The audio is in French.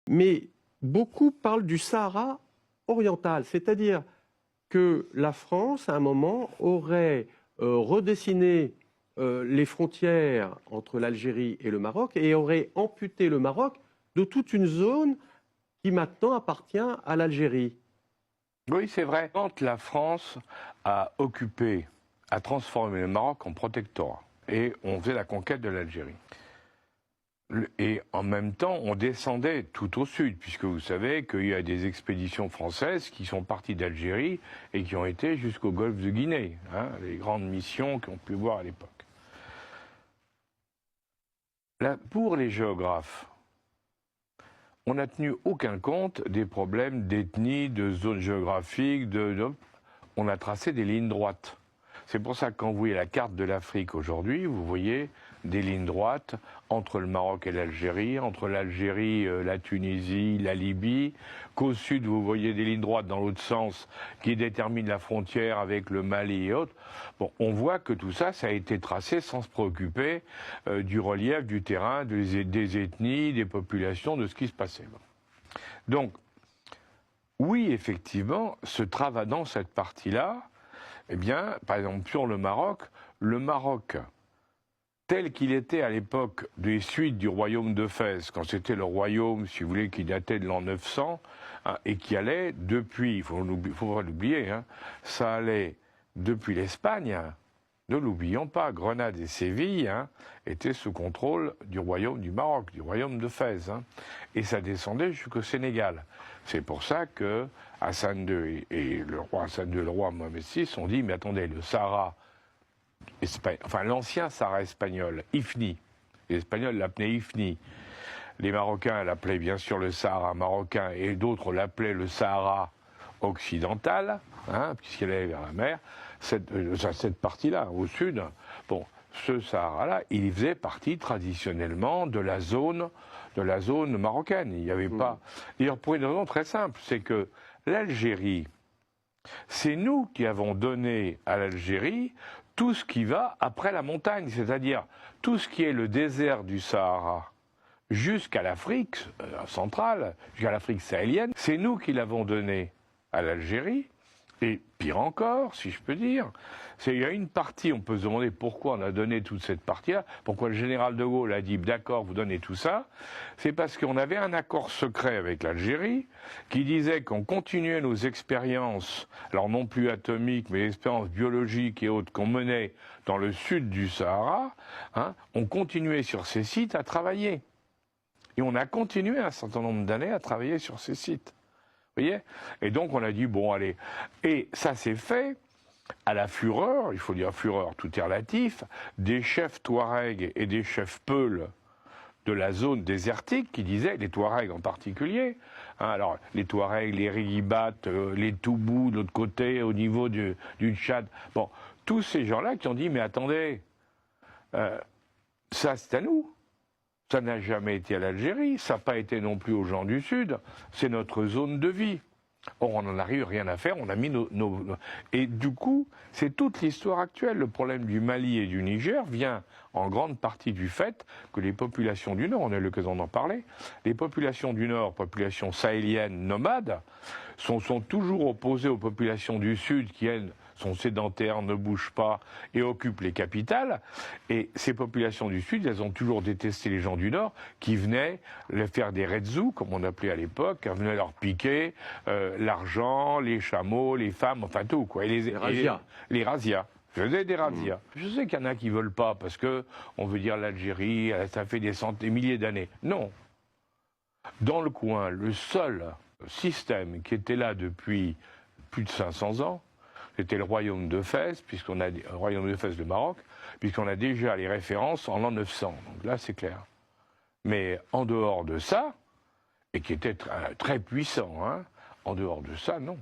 Mais beaucoup parlent du Sahara oriental, c'est-à-dire que la France, à un moment, aurait redessiné les frontières entre l'Algérie et le Maroc et aurait amputé le Maroc de toute une zone qui maintenant appartient à l'Algérie. Oui, c'est vrai. Quand la France a occupé, a transformé le Maroc en protectorat, et on faisait la conquête de l'Algérie. Et en même temps, on descendait tout au sud, puisque vous savez qu'il y a des expéditions françaises qui sont parties d'Algérie et qui ont été jusqu'au golfe de Guinée, hein, les grandes missions qu'on peut voir à l'époque. Pour les géographes, on n'a tenu aucun compte des problèmes d'ethnie, de zones géographiques, on a tracé des lignes droites. C'est pour ça que quand vous voyez la carte de l'Afrique aujourd'hui, vous voyez des lignes droites entre le Maroc et l'Algérie, entre l'Algérie, la Tunisie, la Libye, qu'au sud vous voyez des lignes droites dans l'autre sens qui déterminent la frontière avec le Mali et autres. Bon, on voit que tout ça, ça a été tracé sans se préoccuper du relief, du terrain, des ethnies, des populations, de ce qui se passait. Donc, oui, effectivement, ce travaillant cette partie-là, eh bien, par exemple, sur le Maroc, tel qu'il était à l'époque des suites du royaume de Fès, quand c'était le royaume, si vous voulez, qui datait de l'an 900, hein, et qui allait depuis, il faut pas l'oublier, hein, ça allait depuis l'Espagne, hein, ne l'oublions pas, Grenade et Séville hein, étaient sous contrôle du royaume du Maroc, du royaume de Fès, hein, et ça descendait jusqu'au Sénégal. C'est pour ça que Hassan II et le roi Hassan II et le roi Mohamed VI ont dit, mais attendez, le Sahara, enfin l'ancien Sahara espagnol, Ifni, les Espagnols l'appelaient Ifni, les Marocains l'appelaient bien sûr le Sahara marocain et d'autres l'appelaient le Sahara occidental, hein, puisqu'elle allait vers la mer, cette partie-là, au sud, bon, ce Sahara-là, il faisait partie traditionnellement de la zone marocaine. Il n'y avait pas. D'ailleurs, pour une raison très simple, c'est que l'Algérie, c'est nous qui avons donné à l'Algérie tout ce qui va après la montagne, c'est-à-dire tout ce qui est le désert du Sahara jusqu'à l'Afrique centrale, jusqu'à l'Afrique sahélienne, c'est nous qui l'avons donné à l'Algérie. Et pire encore, si je peux dire, il y a une partie, on peut se demander pourquoi on a donné toute cette partie-là, pourquoi le général de Gaulle a dit d'accord, vous donnez tout ça, c'est parce qu'on avait un accord secret avec l'Algérie qui disait qu'on continuait nos expériences, alors non plus atomiques, mais expériences biologiques et autres qu'on menait dans le sud du Sahara, hein, on continuait sur ces sites à travailler. Et on a continué un certain nombre d'années à travailler sur ces sites. Vous voyez ? Et donc on a dit, bon allez, et ça s'est fait à la fureur, il faut dire fureur, tout est relatif, des chefs Touaregs et des chefs Peuls de la zone désertique qui disaient, les Touaregs en particulier, hein, alors les Touaregs, les Rigibat, les Toubous de l'autre côté, au niveau du Tchad, bon, tous ces gens-là qui ont dit, mais attendez, ça c'est à nous. Ça n'a jamais été à l'Algérie, ça n'a pas été non plus aux gens du Sud, c'est notre zone de vie. Or, on n'en a rien à faire, on a mis Et du coup, c'est toute l'histoire actuelle. Le problème du Mali et du Niger vient en grande partie du fait que les populations du Nord, on a eu l'occasion d'en parler, les populations du Nord, populations sahéliennes nomades, sont toujours opposées aux populations du Sud qui, elles, sont sédentaires, ne bougent pas et occupent les capitales. Et ces populations du Sud, elles ont toujours détesté les gens du Nord qui venaient les faire des redzous, comme on appelait à l'époque, venaient leur piquer l'argent, les chameaux, les femmes, enfin tout, quoi. Et les razzias. Les razzias. Je faisais des razzias. Je sais qu'il y en a qui ne veulent pas parce que on veut dire l'Algérie, ça fait des milliers d'années. Non. Dans le coin, le seul système qui était là depuis plus de 500 ans, c'était le royaume de Fès, puisqu'on a le royaume de Fès de Maroc, puisqu'on a déjà les références en l'an 900. Donc là, c'est clair. Mais en dehors de ça, et qui était très puissant, hein, en dehors de ça, non.